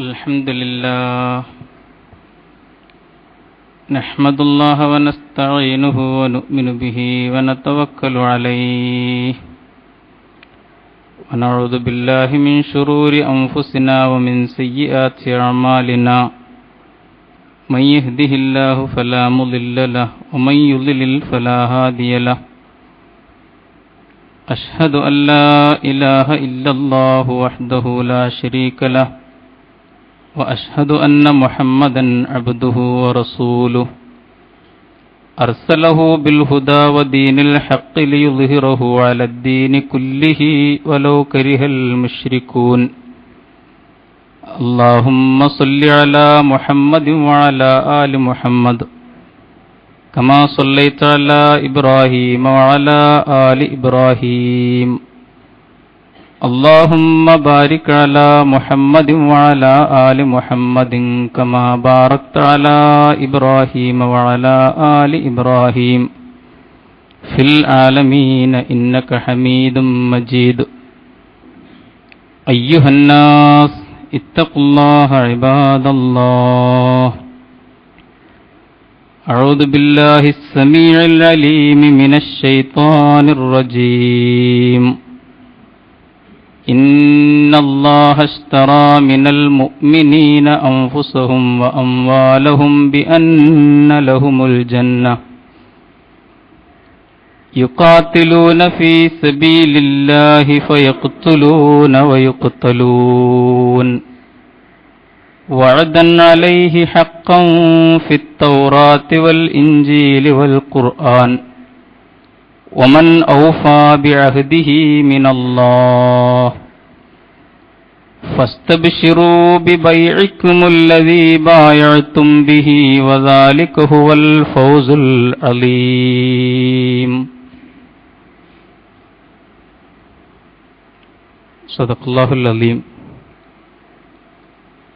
الحمد لله نحمد الله ونستعينه ونؤمن به ونتوكل عليه ونعوذ بالله من شرور أنفسنا ومن سيئات أعمالنا من يهده الله فلا مضل له ومن يضلل فلا هادي له أشهد أن لا إله إلا الله وحده لا شريك له وأشهد أن محمدا عبده ورسوله أرسله بالهدى ودين الحق ليظهره على الدين كله ولو كره المشركون اللهم صل على محمد وعلى آل محمد كما صليت على إبراهيم وعلى آل إبراهيم اللهم بارك على محمد وعلى آل محمد كما باركت على إبراهيم وعلى آل إبراهيم في العالمين إنك حميد مجيد أيها الناس اتقوا الله عباد الله أعوذ بالله السميع العليم من الشيطان الرجيم إن الله اشترى من المؤمنين أنفسهم وأموالهم بأن لهم الجنة يقاتلون في سبيل الله فيقتلون ويقتلون وعدا عليه حقا في التوراة والإنجيل والقرآن ومن أوفى بعهده من الله فاستبشروا ببيعكم الذي بايعتم به وذلك هو الفوز العظيم صدق الله العظيم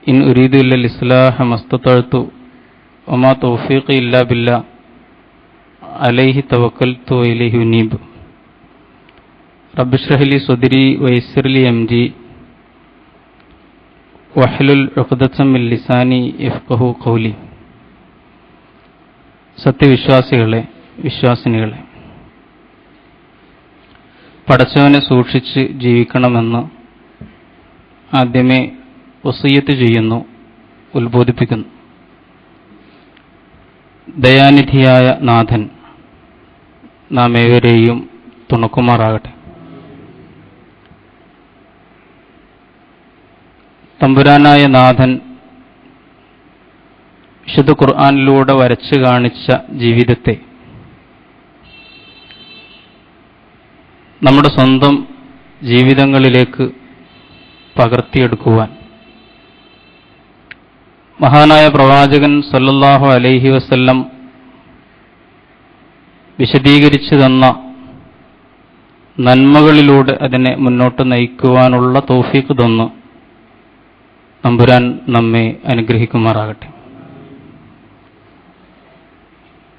إن أريد إلا الإصلاح ما استطعت وما توفيقي إلا بالله عليه توكلت وإليه أنيب رب اشرح لي صدري ويسر لي أمري واحلل عقدة من لساني يفقهوا قولي. സത്യവിശ്വാസികളെ, വിശ്വാസിനികളെ, പടച്ചവനെ സൂക്ഷിച്ച് ജീവിക്കണമെന്ന് ആദ്യമേ വസിയ്യത്ത് ചെയ്യുന്നു, ഉത്ബോധിപ്പിക്കുന്നു. ദയാനിധിയായ നാഥൻ നാം ഏവരെയും തുണക്കുമാറാകട്ടെ. തമ്പുരാനായ നാഥൻ വിശുദ്ധ ഖുർആനിലൂടെ വരച്ചു കാണിച്ച ജീവിതത്തെ നമ്മുടെ സ്വന്തം ജീവിതങ്ങളിലേക്ക് പകർത്തിയെടുക്കുവാൻ മഹാനായ പ്രവാചകൻ സല്ലല്ലാഹു അലൈഹി വസല്ലം വിശദീകരിച്ചു തന്ന നന്മകളിലൂടെ അതിനെ മുന്നോട്ട് നയിക്കുവാനുള്ള തൗഫീഖ് തന്നു തമ്പുരാൻ നമ്മെ അനുഗ്രഹിക്കുമാറാകട്ടെ.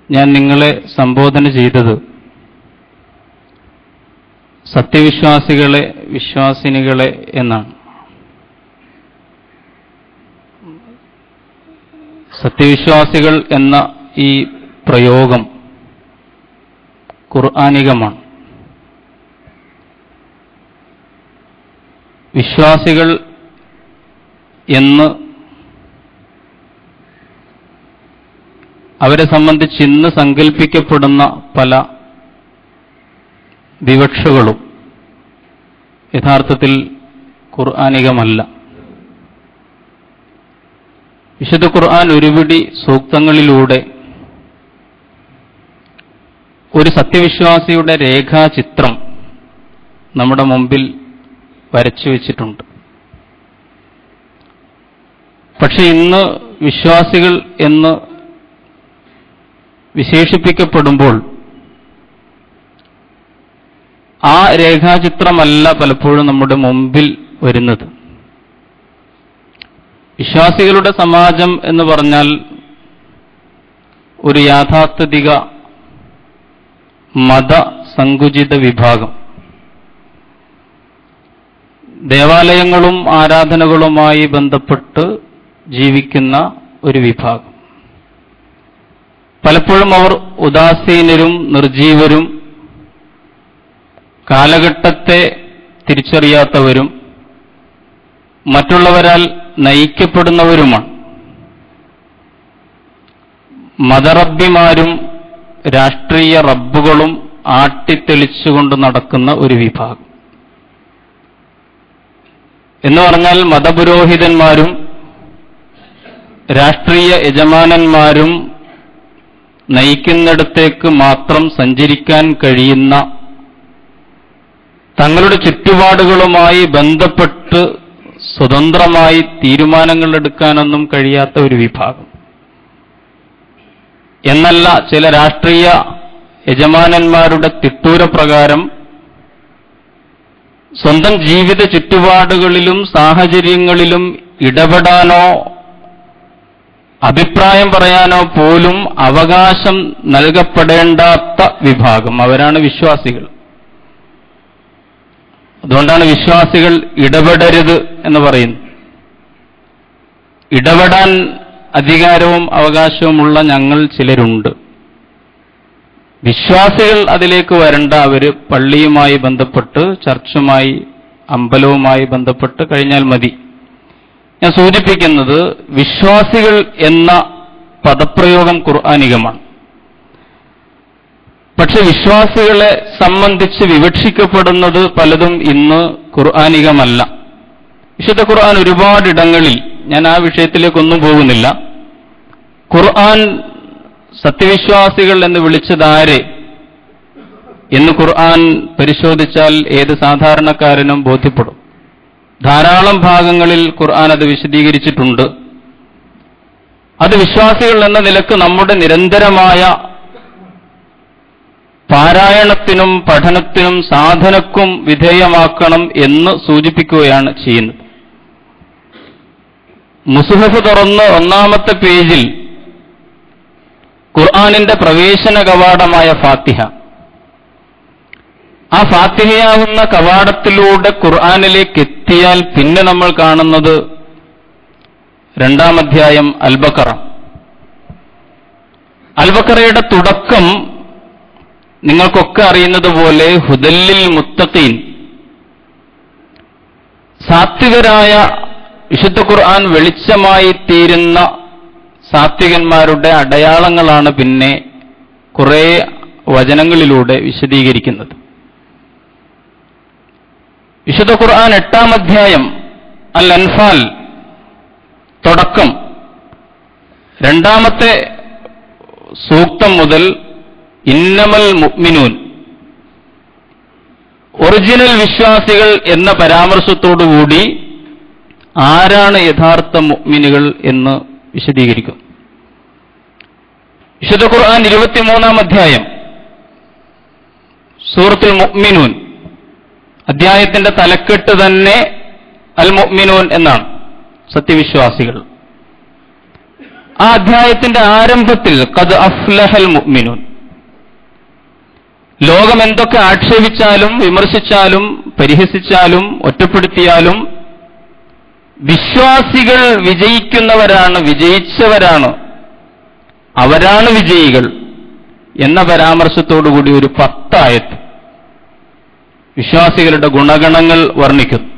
ഞാൻ നിങ്ങളെ സംബോധന ചെയ്തത് സത്യവിശ്വാസികളെ, വിശ്വാസിനികളെ എന്നാണ്. സത്യവിശ്വാസികൾ എന്ന ഈ പ്രയോഗം ഖുർആനികമാണ്. വിശ്വാസികൾ എന്ന് അവരെ സംബന്ധിച്ച് ഇന്ന് സങ്കല്പിക്കപ്പെടുന്ന പല വിവക്ഷകളും യഥാർത്ഥത്തിൽ ഖുർആനികമല്ല. വിശുദ്ധ ഖുർആൻ ഒരുപിടി സൂക്തങ്ങളിലൂടെ ഒരു സത്യവിശ്വാസിയുടെ രേഖാചിത്രം നമ്മുടെ മുമ്പിൽ വരച്ചു വച്ചിട്ടുണ്ട്. പക്ഷെ ഇന്ന് വിശ്വാസികൾ എന്ന് വിശേഷിപ്പിക്കപ്പെടുമ്പോൾ ആ രേഖാചിത്രമല്ല പലപ്പോഴും നമ്മുടെ മുമ്പിൽ വരുന്നത്. വിശ്വാസികളുടെ സമാജം എന്ന് പറഞ്ഞാൽ ഒരു യാഥാസ്ഥിതിക മത സങ്കുചിത വിഭാഗം. ദേവാലയങ്ങളും ആരാധനകളുമായി ബന്ധപ്പെട്ട് ജീവിക്കുന്ന ഒരു വിഭാഗം. പലപ്പോഴും അവർ ഉദാസീനരും നിർജീവരും കാലഘട്ടത്തെ തിരിച്ചറിയാത്തവരും മറ്റുള്ളവരാൽ നയിക്കപ്പെടുന്നവരുമാണ്. മതറബ്ബിമാരും രാഷ്ട്രീയ റബ്ബുകളും ആട്ടിത്തെളിച്ചുകൊണ്ട് നടക്കുന്ന ഒരു വിഭാഗം. എന്ന് പറഞ്ഞാൽ മതപുരോഹിതന്മാരും രാഷ്ട്രീയ യജമാനന്മാരും നയിക്കുന്നിടത്തേക്ക് മാത്രം സഞ്ചരിക്കാൻ കഴിയുന്ന, തങ്ങളുടെ ചുറ്റുപാടുകളുമായി ബന്ധപ്പെട്ട് സ്വതന്ത്രമായി തീരുമാനങ്ങൾ എടുക്കാനൊന്നും കഴിയാത്ത ഒരു വിഭാഗം. എന്നല്ല, ചില രാഷ്ട്രീയ യജമാനന്മാരുടെ തിട്ടൂരപ്രകാരം സ്വന്തം ജീവിത ചുറ്റുപാടുകളിലും സാഹചര്യങ്ങളിലും ഇടപെടാനോ അഭിപ്രായം പറയാനോ പോലും അവകാശം നൽകപ്പെടേണ്ടാത്ത വിഭാഗം. അവരാണ് വിശ്വാസികൾ. അതുകൊണ്ടാണ് വിശ്വാസികൾ ഇടപെടരുത് എന്ന് പറയുന്നത്. ഇടപെടാൻ അധികാരവും അവകാശവുമുള്ള ഞങ്ങൾ ചിലരുണ്ട്. വിശ്വാസികൾ അതിലേക്ക് വരണ്ട. അവർ പള്ളിയുമായി ബന്ധപ്പെട്ട്, ചർച്ചുമായി, അമ്പലവുമായി ബന്ധപ്പെട്ട് കഴിഞ്ഞാൽ മതി. ഞാൻ സൂചിപ്പിക്കുന്നത് വിശ്വാസികൾ എന്ന പദപ്രയോഗം ഖുർആനികമാണ്. പക്ഷെ വിശ്വാസികളെ സംബന്ധിച്ച് വിവക്ഷിക്കപ്പെടുന്നത് പലതും ഇന്ന് ഖുർആനികമല്ല. വിശുദ്ധ ഖുർആൻ ഒരുപാടിടങ്ങളിൽ, ഞാൻ ആ വിഷയത്തിലേക്കൊന്നും പോകുന്നില്ല, ഖുർആൻ സത്യവിശ്വാസികൾ എന്ന് വിളിച്ചതാരെ എന്ന് ഖുർആൻ പരിശോധിച്ചാൽ ഏത് സാധാരണക്കാരനും ബോധ്യപ്പെടും. ധാരാളം ഭാഗങ്ങളിൽ ഖുർആൻ അത് വിശദീകരിച്ചിട്ടുണ്ട്. അത് വിശ്വാസികൾ എന്ന നിലക്ക് നമ്മുടെ നിരന്തരമായ പാരായണത്തിനും പഠനത്തിനും സാധനക്കും വിധേയമാക്കണം എന്ന് സൂചിപ്പിക്കുകയാണ് ചെയ്യുന്നത്. മുസ്ഹഫ് തുറന്ന് ഒന്നാമത്തെ പേജിൽ ഖുർആനിന്റെ പ്രവേശന കവാടമായ ഫാത്തിഹ, ആ ഫാത്തിഹയാവുന്ന കവാടത്തിലൂടെ ഖുർആനിലേക്ക് എത്തിയാൽ പിന്നെ നമ്മൾ കാണുന്നത് 2-ാം അധ്യായം അൽ-ബഖറ. അൽ-ബഖറയുടെ തുടക്കം നിങ്ങൾക്കൊക്കെ അറിയുന്നത് പോലെ ഹുദല്ലിൽ മുത്തഖീൻ, സാത്വികരായ, വിശുദ്ധ ഖുർആൻ വെളിച്ചമായി തീരുന്ന സാത്വികന്മാരുടെ അടയാളങ്ങളാണ് പിന്നെ കുറെ വചനങ്ങളിലൂടെ വിശദീകരിക്കുന്നത്. വിശുദ്ധ ഖുർആൻ 8-ാം അധ്യായം അൽ-അൻഫാൽ തുടക്കം 2-ാമത്തെ സൂക്തം മുതൽ ഇന്നമൽ മുഅ്മിനൂൻ, ഒറിജിനൽ വിശ്വാസികൾ എന്ന പരാമർശത്തോടുകൂടി ആരാണ് യഥാർത്ഥ മുഅ്മിനുകൾ എന്ന് വിശദീകരിക്കും. വിശുദ്ധ ഖുർആൻ 23-ാം അധ്യായം സൂറത്തുൽ മുഅ്മിനൂൻ, അധ്യായത്തിന്റെ തലക്കെട്ട് തന്നെ അൽ മുഅ്മിനൂൻ എന്നാണ്, സത്യവിശ്വാസികൾ. ആ അധ്യായത്തിന്റെ ആരംഭത്തിൽ ഖദ് അഫ്ലഹൽ മുഅ്മിനൂൻ, ലോകം എന്തൊക്കെ ആക്ഷേപിച്ചാലും വിമർശിച്ചാലും പരിഹസിച്ചാലും ഒറ്റപ്പെടുത്തിയാലും വിശ്വാസികൾ വിജയിക്കുന്നവരാണ്, വിജയിച്ചവരാണ്, അവരാണ് വിജയികൾ എന്ന പരാമർശത്തോടുകൂടി ഒരു 10 ആയത്ത് വിശ്വാസികളുടെ ഗുണഗണങ്ങൾ വർണ്ണിക്കുന്നു.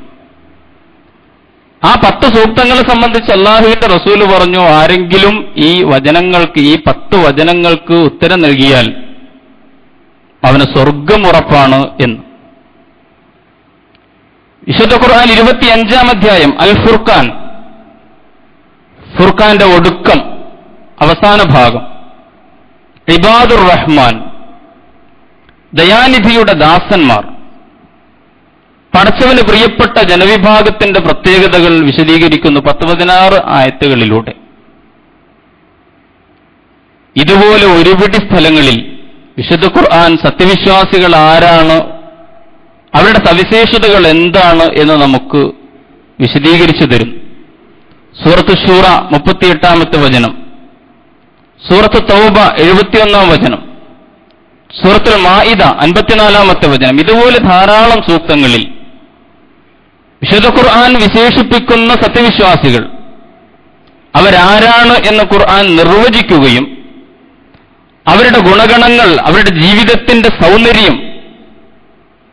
ആ 10 സൂക്തങ്ങളെ സംബന്ധിച്ച് അല്ലാഹുവിന്റെ റസൂല് പറഞ്ഞു, ആരെങ്കിലും ഈ വചനങ്ങൾക്ക്, ഈ 10 വചനങ്ങൾക്ക് ഉത്തരം നൽകിയാൽ അവന് സ്വർഗം ഉറപ്പാണ് എന്ന്. വിശുദ്ധ ഖുർആൻ 25-ാം അധ്യായം അൽ ഫുർഖാൻ, ഫുർഖാന്റെ ഒടുക്കം, അവസാന ഭാഗം, ഇബാദുർ റഹ്മാൻ, ദയാനിധിയുടെ ദാസന്മാർ, പടച്ചവന് പ്രിയപ്പെട്ട ജനവിഭാഗത്തിന്റെ പ്രത്യേകതകൾ വിശദീകരിക്കുന്നു 10-16 ആയത്തുകളിലൂടെ. ഇതുപോലെ ഒരുപിടി സ്ഥലങ്ങളിൽ വിശുദ്ധ ഖുർആൻ സത്യവിശ്വാസികൾ ആരാണ്, അവരുടെ സവിശേഷതകൾ എന്താണ് എന്ന് നമുക്ക് വിശദീകരിച്ചു തരും. സൂറത്ത് ശൂറ 38-ാമത്തെ വചനം, സൂറത്ത് തൗബ 71-ാം വചനം, സൂറത്തുൽ മാഇദ 54-ാമത്തെ വചനം, ഇതുപോലെ ധാരാളം സൂക്തങ്ങളിൽ വിശുദ്ധ ഖുർആൻ വിശേഷിപ്പിക്കുന്ന സത്യവിശ്വാസികൾ അവരാരാണ് എന്ന് ഖുർആൻ നിർവചിക്കുകയും അവരുടെ ഗുണഗണങ്ങൾ, അവരുടെ ജീവിതത്തിന്റെ സൗന്ദര്യം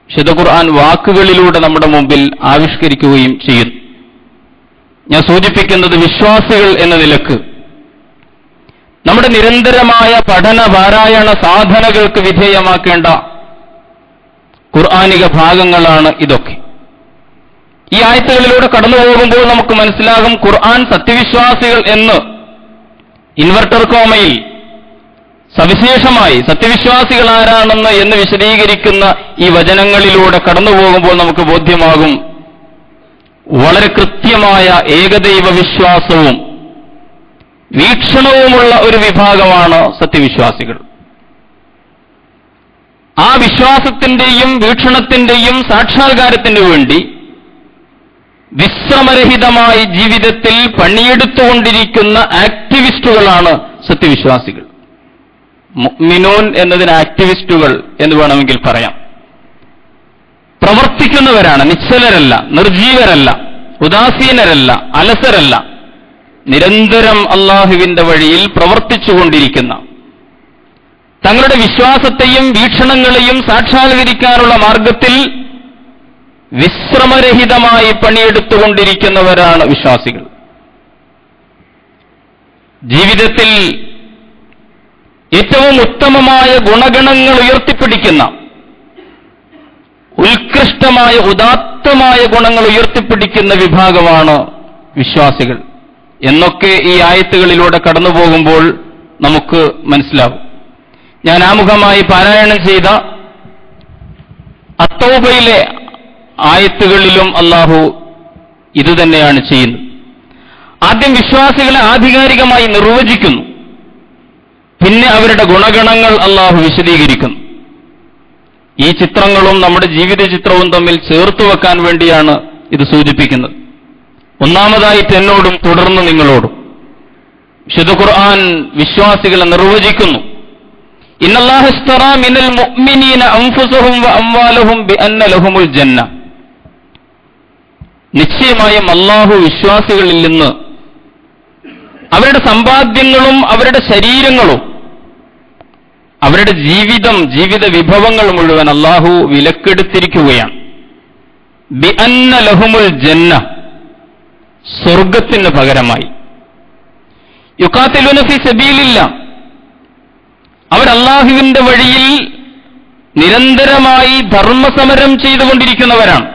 വിശുദ്ധ ഖുർആൻ വാക്കുകളിലൂടെ നമ്മുടെ മുമ്പിൽ ആവിഷ്കരിക്കുകയും ചെയ്യുന്നു. ഞാൻ സൂചിപ്പിക്കുന്നത് വിശ്വാസികൾ എന്ന നിലക്ക് നമ്മുടെ നിരന്തരമായ പഠന പാരായണ സാധനകൾക്ക് വിധേയമാക്കേണ്ട ഖുർആനിക ഭാഗങ്ങളാണ് ഇതൊക്കെ. ഈ ആയത്തുകളിലൂടെ കടന്നു പോകുമ്പോൾ നമുക്ക് മനസ്സിലാകും ഖുർആൻ സത്യവിശ്വാസികൾ എന്ന് ഇൻവെർട്ടർ കോമയിൽ സവിശേഷമായി സത്യവിശ്വാസികൾ ആരാണെന്ന് എന്ന് വിശദീകരിക്കുന്ന ഈ വചനങ്ങളിലൂടെ കടന്നു പോകുമ്പോൾ നമുക്ക് ബോധ്യമാകും വളരെ കൃത്യമായ ഏകദൈവ വിശ്വാസവും വീക്ഷണവുമുള്ള ഒരു വിഭാഗമാണ് സത്യവിശ്വാസികൾ. ആ വിശ്വാസത്തിന്റെയും വീക്ഷണത്തിന്റെയും സാക്ഷാത്കാരത്തിനു വേണ്ടി വിശ്രമരഹിതമായി ജീവിതത്തിൽ പണിയെടുത്തുകൊണ്ടിരിക്കുന്ന ആക്ടിവിസ്റ്റുകളാണ് സത്യവിശ്വാസികൾ. മുഅ്മിനൂൻ എന്നതിന് ആക്ടിവിസ്റ്റുകൾ എന്ന് വേണമെങ്കിൽ പറയാം. പ്രവർത്തിക്കുന്നവരാണ്, നിശ്ചലരല്ല, നിർജീവരല്ല, ഉദാസീനരല്ല, അലസരല്ല, നിരന്തരം അല്ലാഹുവിന്റെ വഴിയിൽ പ്രവർത്തിച്ചുകൊണ്ടിരിക്കുന്ന, തങ്ങളുടെ വിശ്വാസത്തെയും വീക്ഷണങ്ങളെയും സാക്ഷാത്കരിക്കാനുള്ള മാർഗത്തിൽ വിശ്രമരഹിതമായി പണിയെടുത്തുകൊണ്ടിരിക്കുന്നവരാണ് വിശ്വാസികൾ. ജീവിതത്തിൽ ഏറ്റവും ഉത്തമമായ ഗുണഗണങ്ങൾ ഉയർത്തിപ്പിടിക്കുന്ന, ഉത്കൃഷ്ടമായ ഉദാത്തമായ ഗുണങ്ങൾ ഉയർത്തിപ്പിടിക്കുന്ന വിഭാഗമാണ് വിശ്വാസികൾ എന്നൊക്കെ ഈ ആയത്തുകളിലൂടെ കടന്നു പോകുമ്പോൾ നമുക്ക് മനസ്സിലാവും. ഞാൻ ആമുഖമായി പാരായണം ചെയ്ത അത്തൗബയിലെ ആയത്തുകളിലും അല്ലാഹു ഇതുതന്നെയാണ് ചെയ്യുന്നത്. ആദ്യം വിശ്വാസികളെ ആധികാരികമായി നിർവചിക്കുന്നു, പിന്നെ അവരുടെ ഗുണഗണങ്ങൾ അല്ലാഹു വിശദീകരിക്കുന്നു. ഈ ചിത്രങ്ങളും നമ്മുടെ ജീവിത ചിത്രവും തമ്മിൽ ചേർത്തു വെക്കാൻ വേണ്ടിയാണ് ഇത് സൂചിപ്പിക്കുന്നത്. ഒന്നാമതായിട്ട് എന്നോടും തുടർന്ന് നിങ്ങളോടും വിശുദ്ധ ഖുർആൻ വിശ്വാസികളെ നിർവചിക്കുന്നു. ഇന്നല്ലാഹ ഇസ്തറാ മിനൽ മുഅ്മിനീന അൻഫുസഹും വഅംവാലഹും ബിഅന്ന ലഹുമുൽ ജന്ന. നിശ്ചയമായും അല്ലാഹു വിശ്വാസികളിൽ നിന്ന് അവരുടെ സമ്പാദ്യങ്ങളും അവരുടെ ശരീരങ്ങളും അവരുടെ ജീവിത വിഭവങ്ങൾ മുഴുവൻ അല്ലാഹു വിലക്കെടുത്തിരിക്കുകയാണ്. ബിഅന്ന ലഹുമുൽ ജന്ന, സ്വർഗത്തിന് പകരമായി. യുഖാതിലൂന ഫീ സബീലില്ലാഹ്, അവർ അല്ലാഹുവിന്റെ വഴിയിൽ നിരന്തരമായി ധർമ്മസമരം ചെയ്തുകൊണ്ടിരിക്കുന്നവരാണ്.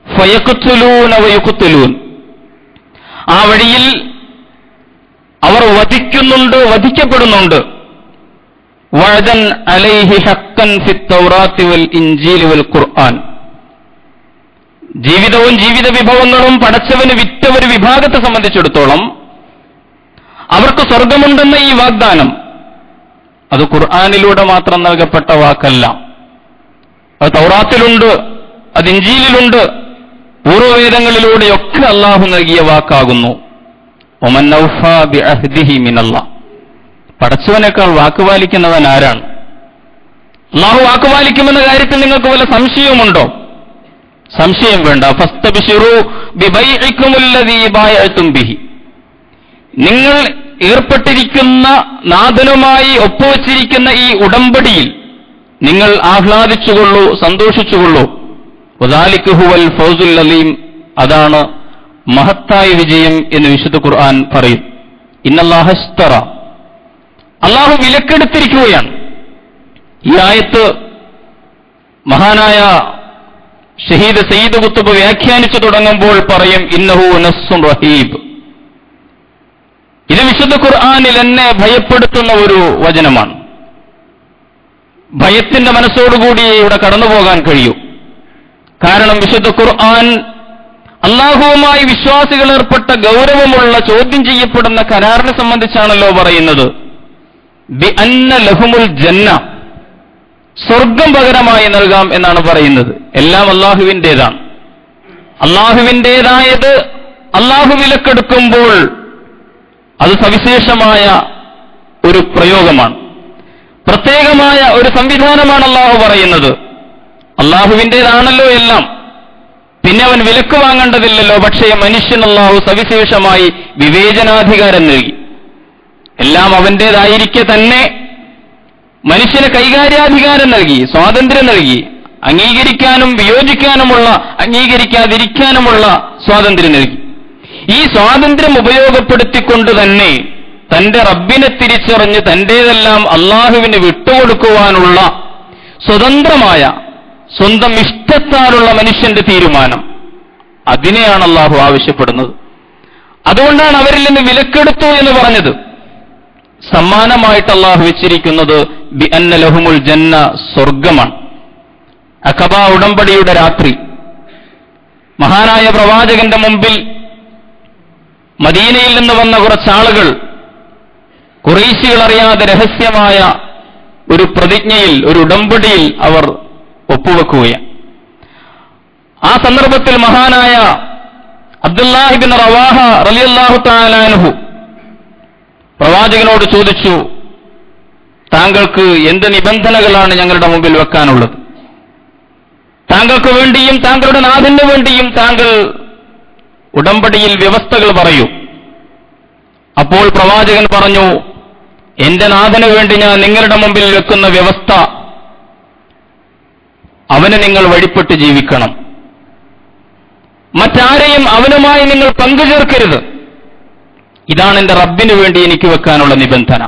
ഫയഖ്തുലൂന വയുഖ്തുലൂൻ, ആ വഴിയിൽ അവർ വധിക്കുന്നുണ്ട്, വധിക്കപ്പെടുന്നുണ്ട്. വഅദൻ അലൈഹി ഹഖ്ഖൻ ഫിത് തൗറാത്തി വൽ ഇൻജീൽ വൽ ഖുർആൻ, ജീവിതവും ജീവിത വിഭവങ്ങളും പടച്ചവന് വിറ്റ ഒരു വിഭാഗത്തെ സംബന്ധിച്ചിടത്തോളം അവർക്ക് സ്വർഗമുണ്ടെന്ന ഈ വാഗ്ദാനം അത് ഖുർആനിലൂടെ മാത്രം നൽകപ്പെട്ട വാക്കല്ല. അത് തൗറാത്തിലുണ്ട്, അത് ഇൻജീലിലുണ്ട്, പൂർവ്വവേദങ്ങളിലൂടെയൊക്കെ അല്ലാഹു നൽകിയ വാക്കാകുന്നു. ഒമൻ ഔഫാ ബിഅഹ്ദിഹി മിനല്ലാഹ്, പടച്ചവനേക്കാൾ വാക്കുപാലിക്കുന്നവൻ ആരാണ്? അല്ലാഹു വാക്കുപാലിക്കുമെന്ന കാര്യത്തിൽ നിങ്ങൾക്ക് വല്ല സംശയവുമുണ്ടോ? സംശയം വേണ്ട. ഫസ്തബ്ശിറൂ ബിബൈഇകുമുല്ലദീ ബായഅതും ബിഹി, നിങ്ങൾ ഏർപ്പെട്ടിരിക്കുന്ന നാഥനുമായി ഒപ്പുവച്ചിരിക്കുന്ന ഈ ഉടമ്പടിയിൽ നിങ്ങൾ ആഹ്ലാദിച്ചുകൊള്ളൂ, സന്തോഷിച്ചുകൊള്ളൂ. വദാലിക ഹുവൽ ഫൗസുൽ അലീം, അതാണ് മഹത്തായ വിജയം എന്ന് വിശുദ്ധ ഖുർആൻ പറയും. ഇന്നല്ലാഹ ഇസ്തറ, അല്ലാഹു വിലക്കെടുത്തിരിക്കുകയാണ്. ഈ ആയത്ത് മഹാനായ ഷഹീദ് സയ്യിദ് ഖുത്ബ് വ്യാഖ്യാനിച്ചു തുടങ്ങുമ്പോൾ പറയും ഇന്നഹു നസ്സുൻ റഹീബ്. ഇത് വിശുദ്ധ ഖുർആനിൽ എന്നെ ഭയപ്പെടുത്തുന്ന ഒരു വചനമാണ്. ഭയത്തിന്റെ മനസ്സോടുകൂടി ഇവിടെ കടന്നുപോകാൻ കഴിയൂ. കാരണം വിശുദ്ധ ഖുർആൻ അല്ലാഹുവുമായി വിശ്വാസികൾ ഏർപ്പെട്ട ഗൗരവമുള്ള ചോദ്യം ചെയ്യപ്പെടുന്ന കരാറിനെ സംബന്ധിച്ചാണല്ലോ പറയുന്നത്. ബിഅന്ന ലഹുമുൽ ജന്ന, സ്വർഗം പകരമായി നൽകാം എന്നാണ് പറയുന്നത്. എല്ലാം അല്ലാഹുവിൻ്റേതാണ്. അല്ലാഹുവിൻ്റേതായത് അല്ലാഹു വിലക്കെടുക്കുമ്പോൾ അത് സവിശേഷമായ ഒരു പ്രയോഗമാണ്, പ്രത്യേകമായ ഒരു സംവിധാനമാണ് അല്ലാഹു പറയുന്നത്. അല്ലാഹുവിൻ്റേതാണല്ലോ എല്ലാം. പിന്നെ അവൻ വിലക്ക് വാങ്ങേണ്ടതില്ലല്ലോ. പക്ഷേ മനുഷ്യൻ അല്ലാഹു സവിശേഷമായി വിവേചനാധികാരം നൽകി. എല്ലാം അവന്റേതായിരിക്കെ തന്നെ മനുഷ്യന് കൈകാര്യാധികാരം നൽകി, സ്വാതന്ത്ര്യം നൽകി. അംഗീകരിക്കാനും വിയോജിക്കാനുമുള്ള, അംഗീകരിക്കാതിരിക്കാനുമുള്ള സ്വാതന്ത്ര്യം നൽകി. ഈ സ്വാതന്ത്ര്യം ഉപയോഗപ്പെടുത്തിക്കൊണ്ട് തന്നെ തന്റെ റബ്ബിനെ തിരിച്ചറിഞ്ഞ് തന്റേതെല്ലാം അള്ളാഹുവിന് വിട്ടുകൊടുക്കുവാനുള്ള സ്വതന്ത്രമായ സ്വന്തം ഇഷ്ടത്താലുള്ള മനുഷ്യന്റെ തീരുമാനം, അതിനെയാണ് അള്ളാഹു ആവശ്യപ്പെടുന്നത്. അതുകൊണ്ടാണ് അവരിൽ നിന്ന് വിലക്കെടുത്തു എന്ന് പറഞ്ഞത്. സമ്മാനമായിട്ട് അള്ളാഹു വെച്ചിരിക്കുന്നത് ബിഅന്ന ലഹുമുൽ ജന്ന, സ്വർഗമാണ്. അഖബ ഉടമ്പടിയുടെ രാത്രി മഹാനായ പ്രവാചകന്റെ മുമ്പിൽ മദീനയിൽ നിന്ന് വന്ന കുറച്ചാളുകൾ ഖുറൈശികൾ അറിയാതെ രഹസ്യമായ ഒരു പ്രതിജ്ഞയിൽ, ഒരു ഉടമ്പടിയിൽ അവർ ഒപ്പുവെക്കുകയാണ്. ആ സന്ദർഭത്തിൽ മഹാനായ അബ്ദുല്ലാഹി ഇബ്നു റവാഹ റളിയല്ലാഹു തആല അൻഹു പ്രവാചകനോട് ചോദിച്ചു, താങ്കൾക്ക് എന്ത് നിബന്ധനകളാണ് ഞങ്ങളുടെ മുമ്പിൽ വെക്കാനുള്ളത്? താങ്കൾക്ക് വേണ്ടിയും താങ്കളുടെ നാഥന് വേണ്ടിയും താങ്കൾ ഉടമ്പടിയിൽ വ്യവസ്ഥകൾ പറയൂ. അപ്പോൾ പ്രവാചകൻ പറഞ്ഞു, എന്റെ നാഥന് വേണ്ടി ഞാൻ നിങ്ങളുടെ മുമ്പിൽ വെക്കുന്ന വ്യവസ്ഥ, അവനെ നിങ്ങൾ വഴിപ്പെട്ട് ജീവിക്കണം. മറ്റാരെയും അവനുമായി നിങ്ങൾ പങ്കുചേർക്കരുത്. ഇതാണ് എന്റെ റബ്ബിന് വേണ്ടി എനിക്ക് വെക്കാനുള്ള നിബന്ധന.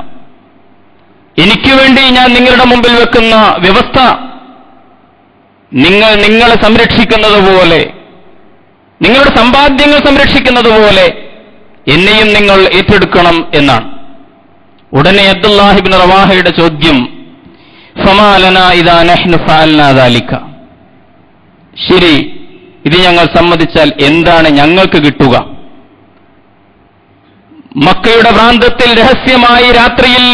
എനിക്ക് വേണ്ടി ഞാൻ നിങ്ങളുടെ മുമ്പിൽ വെക്കുന്ന വ്യവസ്ഥ, നിങ്ങൾ നിങ്ങളെ സംരക്ഷിക്കുന്നത് പോലെ, നിങ്ങളുടെ സമ്പാദ്യങ്ങൾ സംരക്ഷിക്കുന്നത് പോലെ എന്നെയും നിങ്ങൾ ഏറ്റെടുക്കണം എന്നാണ്. ഉടനെ അബ്ദുല്ലാഹി ഇബ്നു റവാഹയുടെ ചോദ്യം, ഫമാ ലനാ ഇദാ നഹ്നു ഫഅൽനാ ദാലിക, ശരി, ഇത് ഞങ്ങൾ സമ്മതിച്ചാൽ എന്താണ് ഞങ്ങൾക്ക് കിട്ടുക? മക്കയുടെ പ്രാന്തത്തിൽ രഹസ്യമായി രാത്രിയിൽ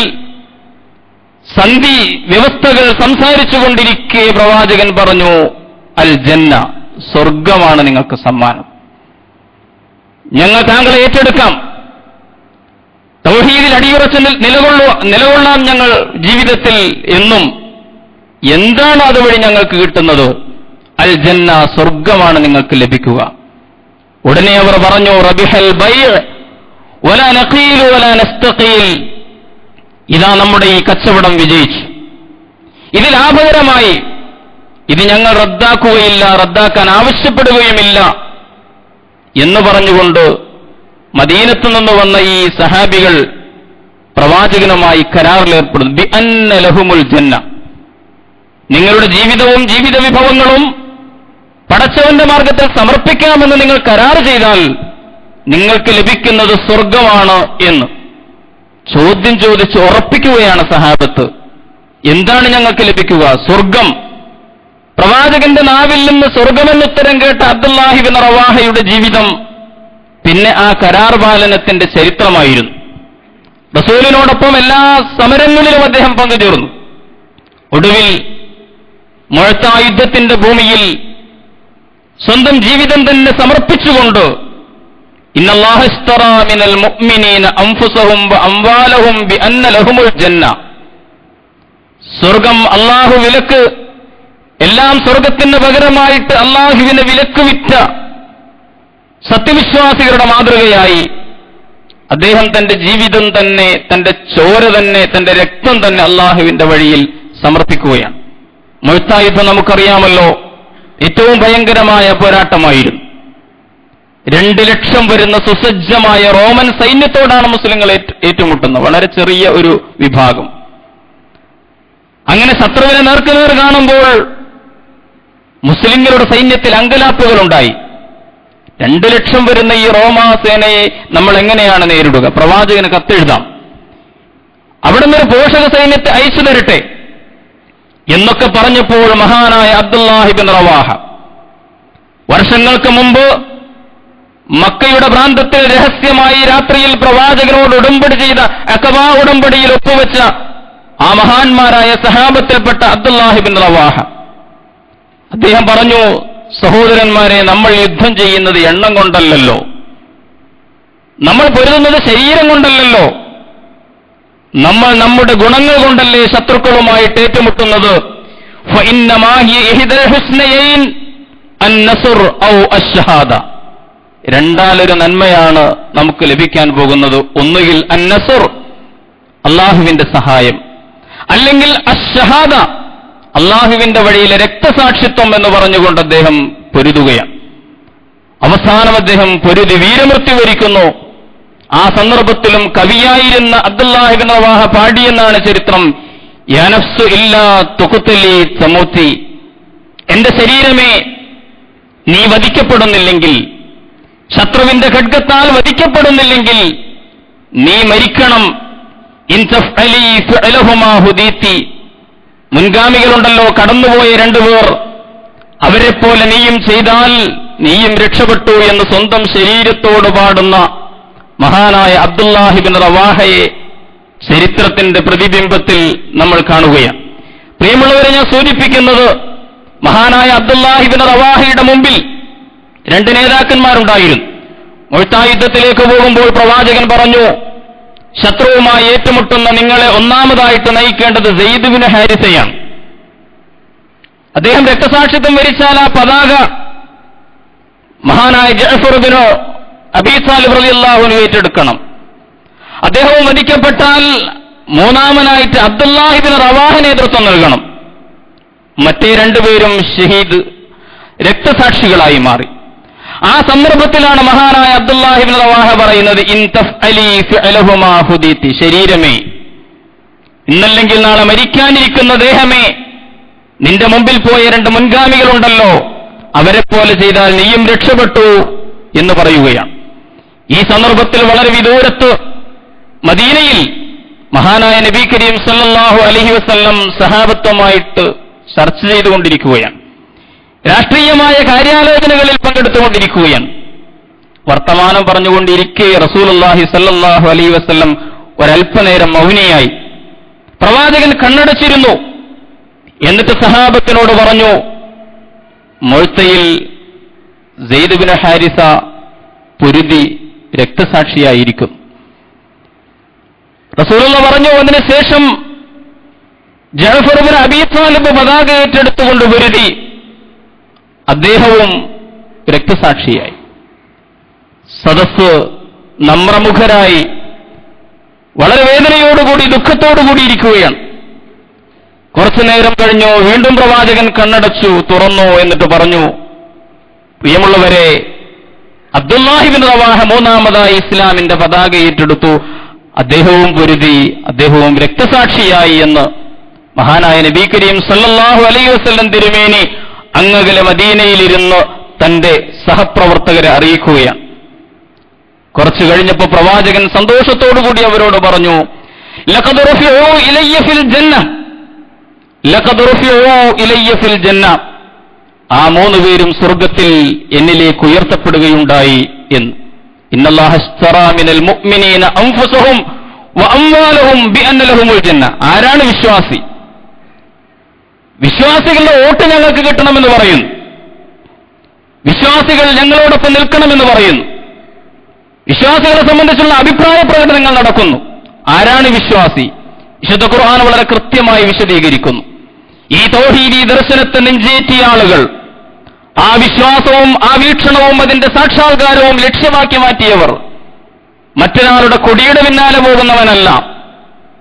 സന്ധി വ്യവസ്ഥകൾ സംസാരിച്ചുകൊണ്ടിരിക്കെ പ്രവാചകൻ പറഞ്ഞു, അൽ ജന്ന, സ്വർഗമാണ് നിങ്ങൾക്ക് സമ്മാനം. ഞങ്ങൾ താങ്കളെ ഏറ്റെടുക്കാം, തൗഹീദിൽ അടിയുറച്ച് നിലകൊള്ളാം ഞങ്ങൾ ജീവിതത്തിൽ എന്നും. എന്താണ് അതുവഴി ഞങ്ങൾക്ക് കിട്ടുന്നത്? അൽ ജന്ന, സ്വർഗമാണ് നിങ്ങൾക്ക് ലഭിക്കുക. ഉടനെ അവർ പറഞ്ഞു, റബിഹൽ ബൈഅ വലാ നഖീലു വലാ നസ്തഖീൽ, ഇതാ നമ്മുടെ ഈ കച്ചവടം വിജയിച്ചു, ഇത് ലാഭകരമായി, ഇത് ഞങ്ങൾ റദ്ദാക്കുകയില്ല, റദ്ദാക്കാൻ ആവശ്യപ്പെടുകയുമില്ല എന്ന് പറഞ്ഞുകൊണ്ട് മദീനത്തു നിന്ന് വന്ന ഈ സഹാബികൾ പ്രവാചകനുമായി കരാറിലേർപ്പെടുന്നു. ബിഅന്ന ലഹുമുൽ ജന്ന, നിങ്ങളുടെ ജീവിതവും ജീവിത വിഭവങ്ങളും പടച്ചവന്റെ മാർഗത്തിൽ സമർപ്പിക്കാമെന്ന് നിങ്ങൾ കരാർ ചെയ്താൽ നിങ്ങൾക്ക് ലഭിക്കുന്നത് സ്വർഗമാണ് എന്ന് ചോദ്യം ചോദിച്ച് ഉറപ്പിക്കുകയാണ് സഹാബത്ത്. എന്താണ് ഞങ്ങൾക്ക് ലഭിക്കുക? സ്വർഗം. പ്രവാചകന്റെ നാവിൽ നിന്ന് സ്വർഗമെന്നുത്തരം കേട്ട അബ്ദുല്ലാഹി ഇബ്നു റവാഹയുടെ ജീവിതം പിന്നെ ആ കരാർ പാലനത്തിന്റെ ചരിത്രമായിരുന്നു. റസൂലിനോടൊപ്പം എല്ലാ സമരങ്ങളിലും അദ്ദേഹം പങ്കുചേർന്നു. ഒടുവിൽ മുഅ്ത യുദ്ധത്തിന്റെ ഭൂമിയിൽ സ്വന്തം ജീവിതം തന്നെ സമർപ്പിച്ചുകൊണ്ട് ഇന്നല്ലാഹ ഇസ്തറാ മിനൽ മുഅ്മിനീന അൻഫുസഹും വഅംവാലഹും ബിഅന്ന ലഹുമുൽ ജന്ന, സ്വർഗം അല്ലാഹു വിലക്ക്, എല്ലാം സ്വർഗത്തിന് പകരമായിട്ട് അല്ലാഹുവിനെ വിലക്ക് വിറ്റ സത്യവിശ്വാസികളുടെ മാതൃകയായി അദ്ദേഹം തന്റെ ജീവിതം തന്നെ, തന്റെ ചോര തന്നെ, തന്റെ രക്തം തന്നെ അല്ലാഹുവിന്റെ വഴിയിൽ സമർപ്പിക്കുകയാണ്. മുഅ്ത യുദ്ധം നമുക്കറിയാമല്ലോ, ഏറ്റവും ഭയങ്കരമായ പോരാട്ടമായിരുന്നു. 2 ലക്ഷം വരുന്ന സുസജ്ജമായ റോമൻ സൈന്യത്തോടാണ് മുസ്ലിങ്ങൾ ഏറ്റുമുട്ടുന്നത്, വളരെ ചെറിയ ഒരു വിഭാഗം. അങ്ങനെ ശത്രുവിനെ നേർക്കുനേർ കാണുമ്പോൾ മുസ്ലിങ്ങളുടെ സൈന്യത്തിൽ അങ്കലാപ്പുകളുണ്ടായി. 2 ലക്ഷം വരുന്ന ഈ റോമാ സേനയെ നമ്മൾ എങ്ങനെയാണ് നേരിടുക? പ്രവാചകന് കത്തെഴുതാം, അവിടുന്ന് ഒരു പോഷക സൈന്യത്തെ അയച്ചു തരട്ടെ എന്നൊക്കെ പറഞ്ഞപ്പോൾ മഹാനായ അബ്ദുല്ലാഹി ഇബ്നു റവാഹ വർഷങ്ങൾക്ക് മുമ്പ് മക്കയുടെ പ്രാന്തത്തിൽ രഹസ്യമായി രാത്രിയിൽ പ്രവാചകനോട് ഉടമ്പടി ചെയ്ത അഖബ ഉടമ്പടിയിൽ ഒപ്പുവെച്ച ആ മഹാന്മാരായ സഹാബത്തിൽപ്പെട്ട അബ്ദുല്ലാഹി ഇബ്നു റവാഹ അദ്ദേഹം പറഞ്ഞു, സഹോദരന്മാരെ, നമ്മൾ യുദ്ധം ചെയ്യുന്നത് എണ്ണം കൊണ്ടല്ലല്ലോ, നമ്മൾ പൊരുതുന്നത് ശരീരം കൊണ്ടല്ലല്ലോ, നമ്മൾ നമ്മുടെ ഗുണങ്ങൾ കൊണ്ടല്ലേ ശത്രുക്കളുമായിട്ട് ഏറ്റുമുട്ടുന്നത്. ഫഇന്നമാ ഹിയ ഇഹ്ദൽ ഹുസ്നയൈൻ, അന്നസുർ ഔ അശ്ശഹാദ. രണ്ടാലൊരു നന്മയാണ് നമുക്ക് ലഭിക്കാൻ പോകുന്നത്. ഒന്നുകിൽ അന്നസുർ, അള്ളാഹുവിന്റെ സഹായം, അല്ലെങ്കിൽ അശ്ശഹാദ, അള്ളാഹുവിന്റെ വഴിയിലെ രക്തസാക്ഷിത്വം എന്ന് പറഞ്ഞുകൊണ്ട് അദ്ദേഹം പൊരുതുകയാണ്. അവസാനം അദ്ദേഹം പൊരുതി വീരമൃത്യു വരിക്കുന്നു. ആ സന്ദർഭത്തിലും കവിയായിരുന്ന അബ്ദുല്ലാഹി ഇബ്നു റവാഹ പാടിയെന്നാണ് ചരിത്രം. യാ നഫ്സു ഇല്ലാ തുഖ്തലി തമൂതി, എന്റെ ശരീരമേ നീ വധിക്കപ്പെടുന്നില്ലെങ്കിൽ, ശത്രുവിന്റെ ഖഡ്ഗത്താൽ വധിക്കപ്പെടുന്നില്ലെങ്കിൽ നീ മരിക്കണം. ഇൻ തഫ്അലി ഫഅലഹുമാ ഹുദീതി, മുൻഗാമികളുണ്ടല്ലോ കടന്നുപോയ രണ്ടുപേർ, അവരെപ്പോലെ നീയും ചെയ്താൽ നീയും രക്ഷപ്പെട്ടു എന്ന് സ്വന്തം ശരീരത്തോട് പാടുന്ന മഹാനായ അബ്ദുല്ലാഹി ഇബ്നു റവാഹയെ ചരിത്രത്തിന്റെ പ്രതിബിംബത്തിൽ നമ്മൾ കാണുകയാണ്. പ്രിയമുള്ളവരെ, ഞാൻ സൂചിപ്പിക്കുന്നത് മഹാനായ അബ്ദുല്ലാഹി ഇബ്നു റവാഹയുടെ മുമ്പിൽ രണ്ട് നേതാക്കന്മാരുണ്ടായിരുന്നു. മുഅ്ത യുദ്ധത്തിലേക്ക് പോകുമ്പോൾ പ്രവാചകൻ പറഞ്ഞു, ശത്രുവുമായി ഏറ്റുമുട്ടുന്ന നിങ്ങളെ ഒന്നാമതായിട്ട് നയിക്കേണ്ടത് സെയ്ദ് ഇബ്നു ഹാരിസയാണ്. അദ്ദേഹം രക്തസാക്ഷിത്വം വരിച്ചാൽ ആ പതാക മഹാനായ ജഅഫർ ഇബ്നു അബീ താലിബ് റളിയല്ലാഹു അൻഹു ഏറ്റെടുക്കണം. അദ്ദേഹവും വധിക്കപ്പെട്ടാൽ മൂന്നാമനായിട്ട് അബ്ദുല്ലാഹി ഇബ്നു റവാഹ നേതൃത്വം നൽകണം. മറ്റേ രണ്ടുപേരും ഷഹീദ് രക്തസാക്ഷികളായി മാറി. ആ സന്ദർഭത്തിലാണ് മഹാനായ അബ്ദുല്ലാഹി ഇബ്നു റവാഹ പറയുന്നത്, ഇൻ തഫ്അലി ഫഅലഹുമാ ഹുദീതി, ശരീരമേ, ഇന്നല്ലെങ്കിൽ നാളെ മരിക്കാനിരിക്കുന്ന ദേഹമേ, നിന്റെ മുമ്പിൽ പോയ രണ്ട് മുൻഗാമികളുണ്ടല്ലോ, അവരെപ്പോലെ ചെയ്താൽ നീയും രക്ഷപ്പെട്ടു എന്ന് പറയുകയാണ്. ഈ സന്ദർഭത്തിൽ വളരെ വിദൂരത്ത് മദീനയിൽ മഹാനായ നബി കരീം സല്ലല്ലാഹു അലൈഹി വസല്ലം സഹാബത്തുമായിട്ട് ചർച്ച ചെയ്തുകൊണ്ടിരിക്കുകയാണ്. രാഷ്ട്രീയമായ കാര്യാലോചനകളിൽ പങ്കെടുത്തുകൊണ്ടിരിക്കുകയാണ്. വർത്തമാനം പറഞ്ഞുകൊണ്ടിരിക്കെ റസൂലുള്ളാഹി സല്ലല്ലാഹു അലൈഹി വസല്ലം ഒരല്പനേരം മൗനിയായി. പ്രവാചകൻ കണ്ണടച്ചിരുന്നു. എന്നിട്ട് സഹാബത്തിനോട് പറഞ്ഞു, മുഅ്തയിൽ സെയ്ദ് ഇബ്നു ഹാരിസ പൊരുതി രക്തസാക്ഷിയായിരിക്കും. റസൂലുള്ളാഹി പറഞ്ഞു, അതിനുശേഷം ജഅഫർ ഇബ്നു അബീ താലിബ് പതാക ഏറ്റെടുത്തുകൊണ്ട് പൊരുതി, അദ്ദേഹവും രക്തസാക്ഷിയായി. സദസ്സ് നമ്രമുഖരായി വളരെ വേദനയോടുകൂടി ദുഃഖത്തോടുകൂടി ഇരിക്കുകയാണ്. കുറച്ചു നേരം കഴിഞ്ഞു വീണ്ടും പ്രവാചകൻ കണ്ണടച്ചു, തുറന്നു. എന്നിട്ട് പറഞ്ഞു, പ്രിയമുള്ളവരെ, അബ്ദുല്ലാഹി ഇബ്നു റവാഹ മൂന്നാമതായി ഇസ്ലാമിന്റെ പതാക ഏറ്റെടുത്തു, അദ്ദേഹവും പൊരുതി, അദ്ദേഹവും രക്തസാക്ഷിയായി എന്ന് മഹാനായ നബി കരീം സല്ലല്ലാഹു അലൈഹി വസല്ലം തിരുമേനി അങ്ങകലെ മദീനയിലിരുന്ന് തന്റെ സഹപ്രവർത്തകരെ അറിയിക്കുകയാണ്. കുറച്ചു കഴിഞ്ഞപ്പോൾ പ്രവാചകൻ സന്തോഷത്തോടുകൂടി അവരോട് പറഞ്ഞു, ലഖദ് റഫിഉ ഇലയ്യ ഫിൽ ജന്ന, ലഖദ് റഫിഉ ഇലയ്യ ഫിൽ ജന്ന, ആ മൂന്ന് പേരും സ്വർഗ്ഗത്തിൽ എന്നിലേക്ക് ഉയർത്തപ്പെടുകയുണ്ടായി എന്ന്. ഇന്നല്ലാഹ അശ്തറാ മിനൽ മുഅ്മിനീന അൻഫുസഹും വഅംവാലഹും ബിഅന്ന ലഹുമുൽ ജന്ന. ആരാണ് വിശ്വാസി? വിശ്വാസികളുടെ വോട്ട് ഞങ്ങൾക്ക് കിട്ടണമെന്ന് പറയുന്നു. വിശ്വാസികൾ ഞങ്ങളോടൊപ്പം നിൽക്കണമെന്ന് പറയുന്നു. വിശ്വാസികളെ സംബന്ധിച്ചുള്ള അഭിപ്രായ പ്രകടനങ്ങൾ നടക്കുന്നു. ആരാണ് വിശ്വാസി? വിശുദ്ധ ഖുർആൻ വളരെ കൃത്യമായി വിശദീകരിക്കുന്നു. ഈ തൗഹീദി ദർശനത്തെ നെഞ്ചേറ്റിയ ആളുകൾ, ആ വിശ്വാസവും ആ വീക്ഷണവും അതിന്റെ സാക്ഷാത്കാരവും ലക്ഷ്യമാക്കി മാറ്റിയവർ മറ്റൊരാളുടെ കൊടിയുടെ പിന്നാലെ പോകുന്നവനല്ല.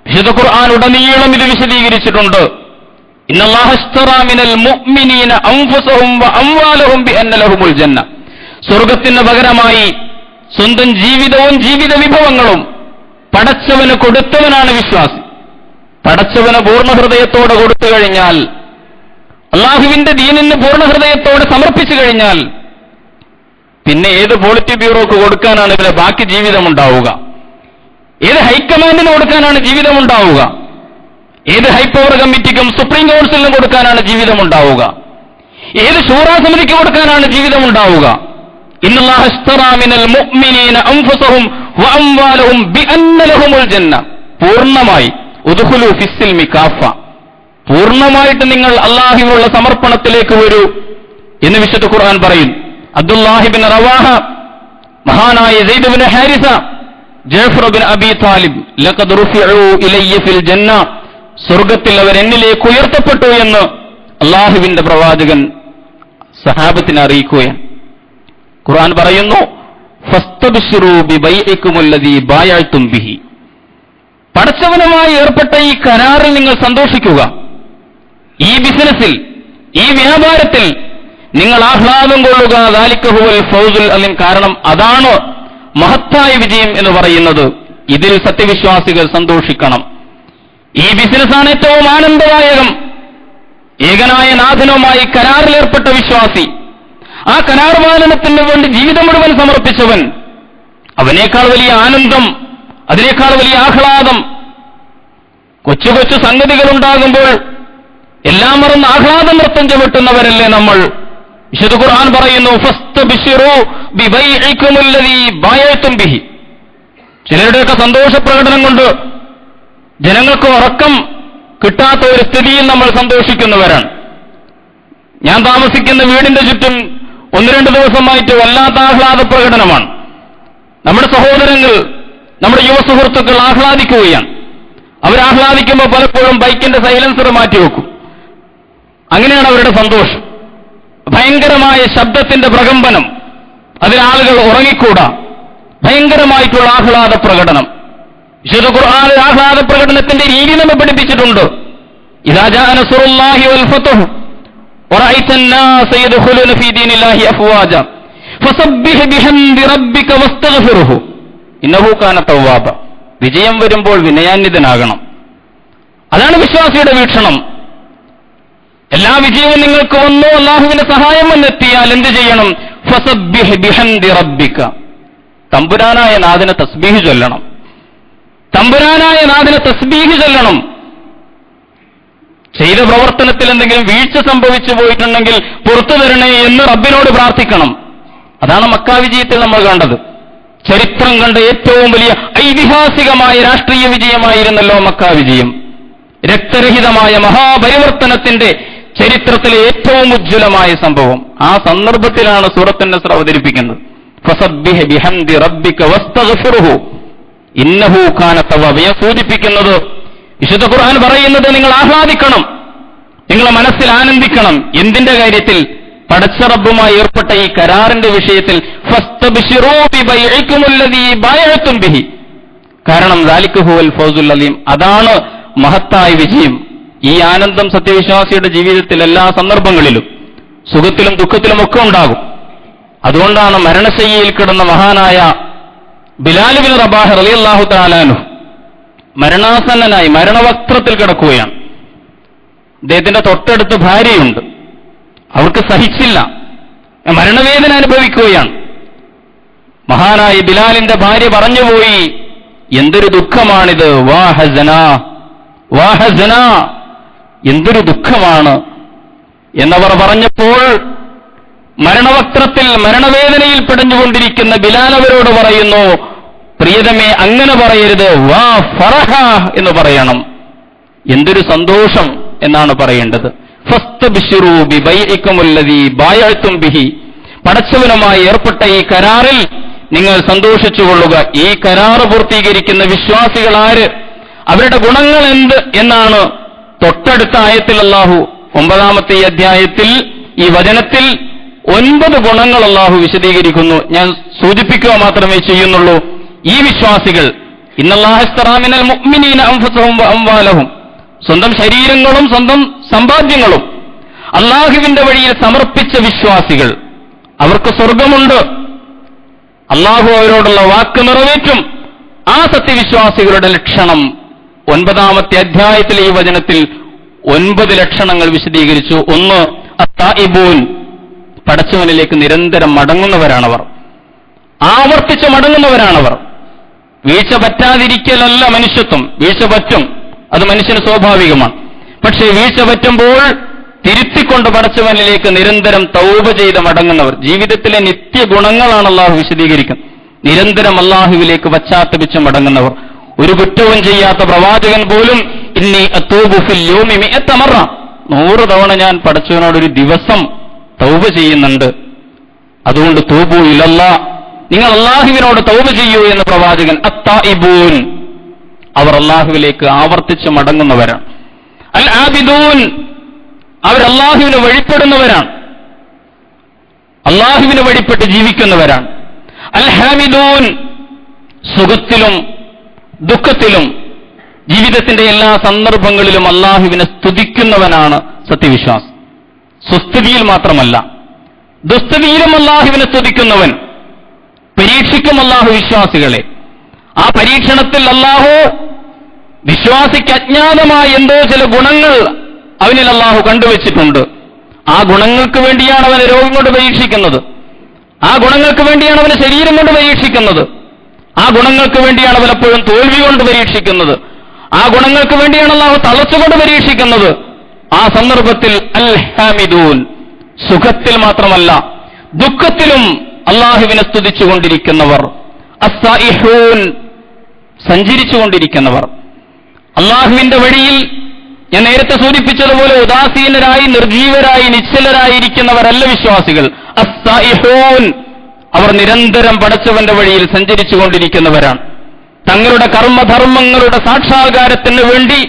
വിശുദ്ധ ഖുർആൻ ഉടനീളം ഇത് വിശദീകരിച്ചിട്ടുണ്ട്. ഇന്നല്ലാഹ അശ്തറാ മിനൽ മുഅ്മിനീന അൻഫുസഹും വഅംവാലഹും ബിഅന്ന ലഹുമുൽ ജന്ന. സ്വർഗ്ഗത്തിന് പകരമായി സ്വന്തം ജീവിതവും ജീവിത വിഭവങ്ങളും പടച്ചവന് കൊടുത്തവനാണ് വിശ്വാസി. പടച്ചവന് പൂർണ്ണ ഹൃദയത്തോടെ കൊടുത്തു കഴിഞ്ഞാൽ, അള്ളാഹുവിന്റെ ദീനിന് പൂർണ്ണ ഹൃദയത്തോടെ സമർപ്പിച്ചു കഴിഞ്ഞാൽ, പിന്നെ ഏത് പോളിറ്റ് ബ്യൂറോക്ക് കൊടുക്കാനാണ് ഇവരെ ബാക്കി ജീവിതമുണ്ടാവുക? ഏത് ഹൈക്കമാൻഡിന് കൊടുക്കാനാണ് ജീവിതമുണ്ടാവുക? ഏത് ഹൈപ്പവർ കമ്മിറ്റിക്കും സുപ്രീം കൗൺസിലിനും കൊടുക്കാനാണ് ജീവിതമുണ്ടാവുക? ഏത് ശൂറാ സമിതിക്ക് കൊടുക്കാനാണ് ജീവിതമുണ്ടാവുക? ഇന്നല്ലാഹ അശ്തറാ മിനൽ മുഅ്മിനീന അൻഫുസഹും വഅംവാലഹും ബിഅന്ന ലഹുമുൽ ജന്ന. പൂർണ്ണമായി ഉദ്ഖുലു ഫിസ്സിൽമി കാഫ, പൂർണ്ണമായിട്ട് നിങ്ങൾ അല്ലാഹുവിനുള്ള സമർപ്പണത്തിലേക്ക് വരൂ എന്ന് വിശുദ്ധ ഖുർആൻ പറയും. അബ്ദുല്ലാഹി ഇബ്നു റവാഹ, മഹാനായ സെയ്ദ് ഇബ്നു ഹാരിസ, ജഅഫർ ഇബ്നു അബീ താലിബ്, ലഖദ് റുഫിഉ ഇലയ്യ ഫിൽ ജന്ന, സ്വർഗ്ഗത്തിൽ അവർ എന്നിലേക്ക് ഉയർത്തപ്പെട്ടു എന്ന് അല്ലാഹുവിന്റെ പ്രവാചകൻ സഹാബത്തിനെ അറിയിക്കുകയാണ്. ഖുർആൻ പറയുന്നു, ഫസ്തബ്ശിറൂ ബിബൈഇകുമുല്ലദീ ബായഅ്തും ബിഹി. പടച്ചവനുമായി ഏർപ്പെട്ട ഈ കരാറിൽ നിങ്ങൾ സന്തോഷിക്കുക. ഈ ബിസിനസ്സിൽ, ഈ വ്യാപാരത്തിൽ നിങ്ങൾ ആഹ്ലാദം കൊള്ളുക. ദാലിക ഹുവൽ ഫൗസുൽ അലീം. കാരണം അതാണ് മഹത്തായ വിജയം എന്ന് പറയുന്നത്. ഇതിൽ സത്യവിശ്വാസികൾ സന്തോഷിക്കണം. ഈ ബിസിനസ്സാണ് ഏറ്റവും ആനന്ദദായകം. ഏകനായ നാഥനുമായി കരാറിലേർപ്പെട്ട വിശ്വാസി, ആ കരാർ പാലനത്തിന് വേണ്ടി ജീവിതം മുഴുവൻ സമർപ്പിച്ചവൻ, അവനേക്കാൾ വലിയ ആനന്ദം, അതിനേക്കാൾ വലിയ ആഹ്ലാദം കൊച്ചു കൊച്ചു സംഗതികൾ ഉണ്ടാകുമ്പോൾ എല്ലാം മറന്ന് ആഹ്ലാദം നൃത്തം ചവിട്ടുന്നവരല്ലേ നമ്മൾ. വിശുദ്ധ ഖുർആൻ പറയുന്നു, ഫസ്തബ്ശിറൂ ബിബൈഇകുമുല്ലദീ ബായഅ്തും ബിഹി. ചിലരുടെയൊക്കെ സന്തോഷ പ്രകടനം കൊണ്ട് ജനങ്ങൾക്ക് ഉറക്കം കിട്ടാത്ത ഒരു സ്ഥിതിയിൽ നമ്മൾ സന്തോഷിക്കുന്നവരാണ്. ഞാൻ താമസിക്കുന്ന വീടിന്റെ ചുറ്റും 1-2 ദിവസമായിട്ട് വല്ലാത്ത ആഹ്ലാദ പ്രകടനമാണ്. നമ്മുടെ സഹോദരങ്ങൾ, നമ്മുടെ യുവ സുഹൃത്തുക്കൾ ആഹ്ലാദിക്കുകയാണ്. അവരാഹ്ലാദിക്കുമ്പോൾ പലപ്പോഴും ബൈക്കിന്റെ സൈലൻസർ മാറ്റിവെക്കും. അങ്ങനെയാണ് അവരുടെ സന്തോഷം. ഭയങ്കരമായ ശബ്ദത്തിന്റെ പ്രകമ്പനം, അതിലാളുകൾ ഉറങ്ങിക്കൂടാ. ഭയങ്കരമായിട്ടുള്ള ആഹ്ലാദ പ്രകടനം. വിശുദ്ധ ഖുർആൻ ആഹ്ലാദ പ്രകടനത്തിന്റെ രീതി നമ്മെ പഠിപ്പിച്ചിട്ടുണ്ട്. ഇദാ ജാഅ നസ്റുല്ലാഹി വൽ ഫത്ഹു വറഅയ്ത അന്നാസ യദ്ഖുലൂന ഫീ ദീനില്ലാഹി അഫ്വാജ ഫസബ്ബിഹ് ബിഹംദി റബ്ബിക വസ്തഗ്ഫിർഹു ഇന്നഹു കാന തവ്വാബ. വിജയം വരുമ്പോൾ വിനയാന്വിതനാകണം. അതാണ് വിശ്വാസിയുടെ വീക്ഷണം. എല്ലാ വിജയവും നിങ്ങൾക്ക് വന്നു, അല്ലാഹുവിന്റെ സഹായം വന്നെത്തിയാൽ എന്ത് ചെയ്യണം? ഫസബ്ബിഹ് ബിഹംദി റബ്ബിക. തമ്പുരാനായ നാഥനെ തസ്ബീഹ് ചൊല്ലണം. തമ്പുരാനായ നാഥനെ തസ്ബീഹ് ചൊല്ലണം. ചെയ്ത പ്രവർത്തനത്തിൽ എന്തെങ്കിലും വീഴ്ച സംഭവിച്ചു പോയിട്ടുണ്ടെങ്കിൽ പുറത്തു തരണേ എന്ന് റബ്ബിനോട് പ്രാർത്ഥിക്കണം. അതാണ് മക്ക വിജയത്തിൽ നമ്മൾ കണ്ടത്. ചരിത്രം കണ്ട ഏറ്റവും വലിയ ഐതിഹാസികമായ രാഷ്ട്രീയ വിജയമായിരുന്നല്ലോ മക്ക വിജയം. രക്തരഹിതമായ മഹാപരിവർത്തനത്തിന്റെ ചരിത്രത്തിലെ ഏറ്റവും ഉജ്ജ്വലമായ സംഭവം. ആ സന്ദർഭത്തിലാണ് സൂറത്തുൻ നസ്ർ അവതരിപ്പിക്കുന്നത്. ഫസബ്ബിഹ് ബിഹംദി റബ്ബിക വസ്തഗ്ഫിർഹു ഇന്നഹു കാന തവ്വാബ. സൂചിപ്പിക്കുന്നത്, വിശുദ്ധ ഖുർആൻ പറയുന്നത്, നിങ്ങൾ ആഹ്ലാദിക്കണം, നിങ്ങളെ മനസ്സിൽ ആനന്ദിക്കണം. എന്തിന്റെ കാര്യത്തിൽ? പടച്ച റബ്ബുമായി ഏർപ്പെട്ട ഈ കരാറിന്റെ വിഷയത്തിൽ. ഫസ്തബ്ശിറൂ ബിബൈഇകുമുല്ലദീ ബായഅ്തും ബിഹി. കാരണം ദാലിക ഹുവൽ ഫൗസുൽ അലീം. അതാണ് മഹത്തായ വിജയം. ഈ ആനന്ദം സത്യവിശ്വാസിയുടെ ജീവിതത്തിൽ എല്ലാ സന്ദർഭങ്ങളിലും, സുഖത്തിലും ദുഃഖത്തിലും ഒക്കെ ഉണ്ടാകും. അതുകൊണ്ടാണ് മരണശയ്യയിൽ കിടന്ന മഹാനായ ബിലാൽ ഇബ്നു റബാഹ് റളിയല്ലാഹു തആല അൻഹു മരണാസന്നനായി മരണവസ്ത്രത്തിൽ കിടക്കുകയാണ്. അദ്ദേഹത്തിന്റെ തൊട്ടടുത്ത് ഭാര്യയുണ്ട്. അവർക്ക് സഹിച്ചില്ല, മരണവേദന അനുഭവിക്കുകയാണ്. മഹാനായ ബിലാലിന്റെ ഭാര്യ പറഞ്ഞുപോയി, എന്തൊരു ദുഃഖമാണിത്, വാ ഹസനാ വാ ഹസനാ, എന്തൊരു ദുഃഖമാണ് എന്നവർ പറഞ്ഞപ്പോൾ മരണവസ്ത്രത്തിൽ മരണവേദനയിൽ പിടഞ്ഞുകൊണ്ടിരിക്കുന്ന ബിലാൽ അവരോട് പറയുന്നു, പ്രിയതമേ അങ്ങനെ പറയരുത്, വാ ഫറഹ എന്ന് പറയണം. എന്തൊരു സന്തോഷം എന്നാണ് പറയേണ്ടത്. ഫസ്തബ്ശിറൂ ബിബൈഇകുമുല്ലദീ ബായഅ്തും ബിഹി. പടച്ചവനുമായി ഏർപ്പെട്ട ഈ കരാറിൽ നിങ്ങൾ സന്തോഷിച്ചുകൊള്ളുക. ഈ കരാറ് പൂർത്തീകരിക്കുന്ന വിശ്വാസികൾ ആര്, അവരുടെ ഗുണങ്ങൾ എന്ത് എന്നാണ് തൊട്ടടുത്ത ആയത്തിൽ അല്ലാഹു 9-ാമത്തെ ഈ അധ്യായത്തിൽ, ഈ വചനത്തിൽ 9 ഗുണങ്ങൾ അല്ലാഹു വിശദീകരിക്കുന്നു. ഞാൻ സൂചിപ്പിക്കുക മാത്രമേ ചെയ്യുന്നുള്ളൂ. ഈ വിശ്വാസികൾ, ഇന്നല്ലാഹ ഇസ്തറാ മിനൽ മുഅ്മിനീന അൻഫുസഹും വഅംവാലഹും, സ്വന്തം ശരീരങ്ങളും സ്വന്തം സമ്പാദ്യങ്ങളും അല്ലാഹുവിന്റെ വഴിയിൽ സമർപ്പിച്ച വിശ്വാസികൾ, അവർക്ക് സ്വർഗമുണ്ട്. അല്ലാഹു അവരോടുള്ള വാക്ക് നിറവേറ്റും. ആ സത്യവിശ്വാസികളുടെ ലക്ഷണം 9-ാമത്തെ അധ്യായത്തിലെ ഈ വചനത്തിൽ 9 ലക്ഷണങ്ങൾ വിശദീകരിച്ചു. 1, അത്തായിബൂൻ, പടച്ചവനിലേക്ക് നിരന്തരം മടങ്ങുന്നവരാണവർ, ആവർത്തിച്ച് മടങ്ങുന്നവരാണവർ. വീഴ്ച പറ്റാതിരിക്കലല്ല മനുഷ്യത്വം. വീഴ്ച പറ്റും, അത് മനുഷ്യന് സ്വാഭാവികമാണ്. പക്ഷേ വീഴ്ച പറ്റുമ്പോൾ തിരുത്തിക്കൊണ്ട് പടച്ചവനിലേക്ക് നിരന്തരം തൗബ ചെയ്ത് മടങ്ങുന്നവർ. ജീവിതത്തിലെ നിത്യ ഗുണങ്ങളാണ് അല്ലാഹു വിശദീകരിക്കുന്നത്. നിരന്തരം അല്ലാഹുവിലേക്ക് പശ്ചാത്തപിച്ച് മടങ്ങുന്നവർ. ഒരു കുറ്റവും ചെയ്യാത്ത പ്രവാചകൻ പോലും ഇന്നി അത്തൂബു ഫിൽ യൗമി 100 മറ, 100 തവണ ഞാൻ പടച്ചവനോടൊരു ദിവസം തൗബ ചെയ്യുന്നുണ്ട്. അതുകൊണ്ട് തൂബു ഇലല്ലാഹ്, നിങ്ങൾ അല്ലാഹുവിനോട് തൗബ ചെയ്യൂ എന്ന് പ്രവാചകൻ. അത്തായിബൂൻ, അവർ അല്ലാഹുവിലേക്ക് ആവർത്തിച്ച് മടങ്ങുന്നവരാണ്. അൽ ആബിദൂൻ, അവർ അല്ലാഹുവിന് വഴിപ്പെടുന്നവരാണ്. അള്ളാഹുവിനെ വഴിപ്പെട്ട് ജീവിക്കുന്നവരാണ്. അൽ ഹാമിദൂൻ, സുഖത്തിലും ദുഃഖത്തിലും ജീവിതത്തിന്റെ എല്ലാ സന്ദർഭങ്ങളിലും അള്ളാഹുവിനെ സ്തുതിക്കുന്നവനാണ് സത്യവിശ്വാസി. സുസ്ഥിതിയിൽ മാത്രമല്ല, ദുസ്ഥിതിയിലും അള്ളാഹുവിനെ സ്തുതിക്കുന്നവൻ. പരീക്ഷിക്കും അള്ളാഹു വിശ്വാസികളെ. ആ പരീക്ഷണത്തിൽ അള്ളാഹു വിശ്വാസിക്ക് അജ്ഞാതമായ എന്തോ ചില ഗുണങ്ങൾ അവനിൽ അള്ളാഹു കണ്ടുവച്ചിട്ടുണ്ട്. ആ ഗുണങ്ങൾക്ക് വേണ്ടിയാണ് അവനെ രോഗം കൊണ്ട് പരീക്ഷിക്കുന്നത്. ആ ഗുണങ്ങൾക്ക് വേണ്ടിയാണ് അവനെ ശരീരം കൊണ്ട് പരീക്ഷിക്കുന്നത്. ആ ഗുണങ്ങൾക്ക് വേണ്ടിയാണ് പലപ്പോഴും തോൽവി കൊണ്ട് പരീക്ഷിക്കുന്നത്. ആ ഗുണങ്ങൾക്ക് വേണ്ടിയാണ് അള്ളാഹു തളച്ചുകൊണ്ട് പരീക്ഷിക്കുന്നത്. ആ സന്ദർഭത്തിൽ അൽ ഹാമിദൂൻ, സുഖത്തിൽ മാത്രമല്ല ദുഃഖത്തിലും അള്ളാഹുവിനെ സ്തുതിച്ചുകൊണ്ടിരിക്കുന്നവർ. അസ്സായിഹൂൻ, സഞ്ചരിച്ചുകൊണ്ടിരിക്കുന്നവർ. അള്ളാഹുവിന്റെ വഴിയിൽ ഞാൻ നേരത്തെ സൂചിപ്പിച്ചതുപോലെ ഉദാസീനരായി നിർജീവരായി നിശ്ചലരായിരിക്കുന്നവരല്ല വിശ്വാസികൾ. അസ്സായിഹൂൻ, അവർ നിരന്തരം പടച്ചവന്റെ വഴിയിൽ സഞ്ചരിച്ചുകൊണ്ടിരിക്കുന്നവരാണ്. തങ്ങളുടെ കർമ്മധർമ്മങ്ങളുടെ സാക്ഷാത്കാരത്തിന് വേണ്ടി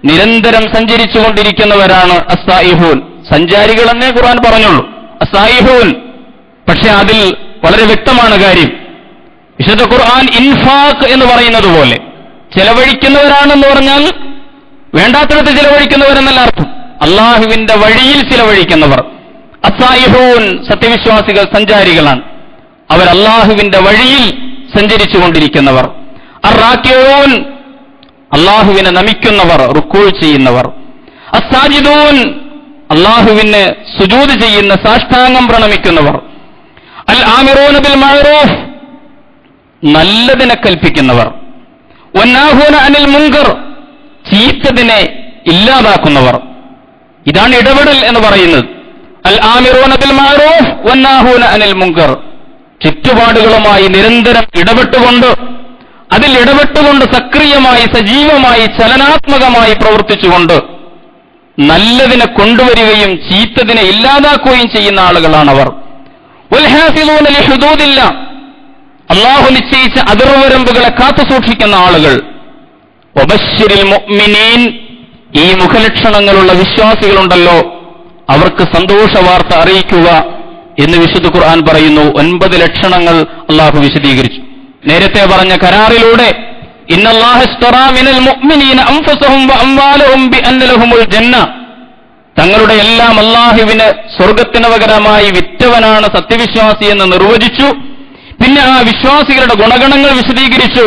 നിരന്തരം സഞ്ചരിച്ചുകൊണ്ടിരിക്കുന്നവരാണ് അസ്സായിഹൂൻ. സഞ്ചാരികളെന്നേ ഖുർആൻ പറഞ്ഞുള്ളൂ, അസ്സായിഹൂൻ. പക്ഷെ അതിൽ വളരെ വ്യക്തമാണ് കാര്യം. വിശുദ്ധ ഖുർആൻ ഇൻഫാഖ് എന്ന് പറയുന്നത് പോലെ ചെലവഴിക്കുന്നവരാണെന്ന് പറഞ്ഞാൽ വേണ്ടാത്തിടത്ത് ചെലവഴിക്കുന്നവരെന്നല്ല അർത്ഥം. അള്ളാഹുവിന്റെ വഴിയിൽ ചെലവഴിക്കുന്നവർ. അസ്സായിഹൂൻ, സത്യവിശ്വാസികൾ സഞ്ചാരികളാണ്. അവർ അള്ളാഹുവിന്റെ വഴിയിൽ സഞ്ചരിച്ചുകൊണ്ടിരിക്കുന്നവർ. അർറാക്കിഊൻ, അള്ളാഹുവിനെ നമിക്കുന്നവർ, റുക്കൂ ചെയ്യുന്നവർ. അസ്സാജിദൂൻ, അള്ളാഹുവിനെ സുജൂദ് ചെയ്യുന്ന, സാഷ്ടാംഗം പ്രണമിക്കുന്നവർ. അൽ ആമിറൂന ബിൽ മഅറൂഫ്, നല്ലതിനെ കൽപ്പിക്കുന്നവർ. വന്നാഹൂന അനിൽ മുൻകർ, ചീത്തതിനെ ഇല്ലാതാക്കുന്നവർ. ഇതാണ് ഇടപെടൽ എന്ന് പറയുന്നത്. അൽ ആമിറൂന ബിൽ മഅറൂഫ് വന്നാഹൂന അനിൽ മുൻകർ, ചുറ്റുപാടുകളുമായി നിരന്തരം ഇടപെട്ടുകൊണ്ട്, അതിൽ ഇടപെട്ടുകൊണ്ട് സക്രിയമായി സജീവമായി ചലനാത്മകമായി പ്രവർത്തിച്ചുകൊണ്ട് നല്ലതിനെ കൊണ്ടുവരികയും ചീത്തതിനെ ഇല്ലാതാക്കുകയും ചെയ്യുന്ന ആളുകളാണവർ. വൽഹാഫിളൂന ലിഹുദൂദില്ലാഹ്, അള്ളാഹു നിശ്ചയിച്ച അതിർവരമ്പുകളെ കാത്തുസൂക്ഷിക്കുന്ന ആളുകൾ. വബശ്ശിരിൽ മുഅ്മിനീൻ, ഈ മുഖലക്ഷണങ്ങളുള്ള വിശ്വാസികളുണ്ടല്ലോ അവർക്ക് സന്തോഷ വാർത്ത അറിയിക്കുക എന്ന് വിശുദ്ധ ഖുർആൻ പറയുന്നു. 9 ലക്ഷണങ്ങൾ അള്ളാഹു വിശദീകരിച്ചു. നേരത്തെ പറഞ്ഞ കരാറിലൂടെ ഇന്നല്ലാഹ ഇസ്തറാ മിനൽ മുഅ്മിനീന അൻഫുസഹും വഅംവാലഹും ബിഅന്ന ലഹുമുൽ ജന്ന, തങ്ങളുടെ എല്ലാം അള്ളാഹുവിന് സ്വർഗത്തിന് പകരമായി വിറ്റവനാണ് സത്യവിശ്വാസി എന്ന് നിർവചിച്ചു. പിന്നെ ആ വിശ്വാസികളുടെ ഗുണഗണങ്ങൾ വിശദീകരിച്ചു.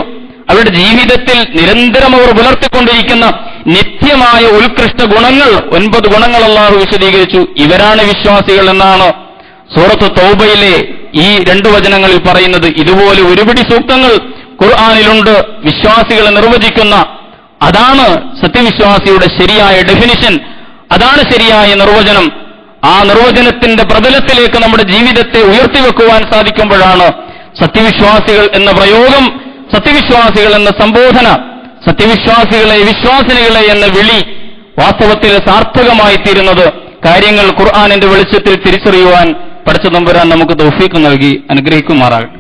അവരുടെ ജീവിതത്തിൽ നിരന്തരം അവർ പുലർത്തിക്കൊണ്ടിരിക്കുന്ന നിത്യമായ ഉത്കൃഷ്ട ഗുണങ്ങൾ, 9 ഗുണങ്ങൾ അള്ളാഹു വിശദീകരിച്ചു. ഇവരാണ് വിശ്വാസികൾ എന്നാണ് സൂറത്ത് തൗബയിലെ ഈ 2 വചനങ്ങളിൽ പറയുന്നത്. ഇതുപോലെ ഒരുപിടി സൂക്തങ്ങൾ ഖുർആനിലുണ്ട് വിശ്വാസികളെ നിർവചിക്കുന്ന. അതാണ് സത്യവിശ്വാസിയുടെ ശരിയായ ഡെഫിനിഷൻ, അതാണ് ശരിയായ നിർവചനം. ആ നിർവചനത്തിന്റെ പ്രതലത്തിലേക്ക് നമ്മുടെ ജീവിതത്തെ ഉയർത്തിവെക്കുവാൻ സാധിക്കുമ്പോഴാണ് സത്യവിശ്വാസികൾ എന്ന പ്രയോഗം, സത്യവിശ്വാസികൾ എന്ന സംബോധന, സത്യവിശ്വാസികളെ വിശ്വാസിനികളെ എന്ന വിളി വാസ്തവത്തിൽ സാർത്ഥകമായി തീരുന്നത്. കാര്യങ്ങൾ ഖുർആനിന്റെ വെളിച്ചത്തിൽ തിരിച്ചറിയുവാൻ പടച്ച തമ്പുരാൻ നമുക്ക് തൗഫീഖ് നൽകി അനുഗ്രഹിക്കുമാറാകട്ടെ.